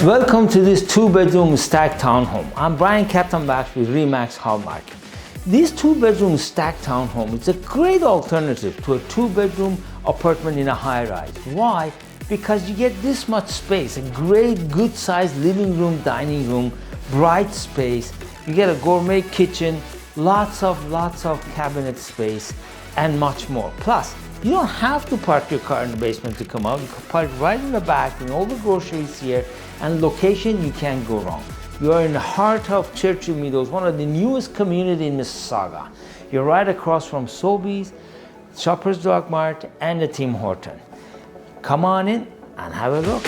welcome to this 2-bedroom stacked townhome. I'm Brian Khatambakhsh with Remax Hallmark. This 2-bedroom stacked townhome is a great alternative to a 2-bedroom apartment in a high-rise. Why? Because you get this much space, a great good-sized living room, dining room, bright space. You get a gourmet kitchen, lots of cabinet space, and much more. Plus, you don't have to park your car in the basement to come out. You can park right in the back with all the groceries here, and location, you can't go wrong. You are in the heart of Churchill, Meadows, one of the newest communities in Mississauga. You're right across from Sobeys, Shoppers Drug Mart, and the Tim Horton. Come on in and have a look.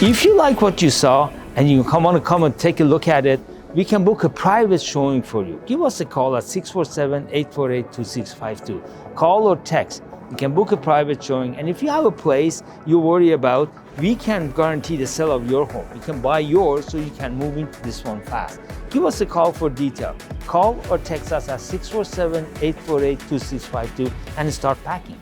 If you like what you saw and you want to come and take a look at it, we can book a private showing for you. Give us a call at 647-848-2652. Call or text. You can book a private showing, and if you have a place you worry about, we can guarantee the sale of your home. You can buy yours so you can move into this one fast. Give us a call for detail. Call or text us at 647-848-2652 and start packing.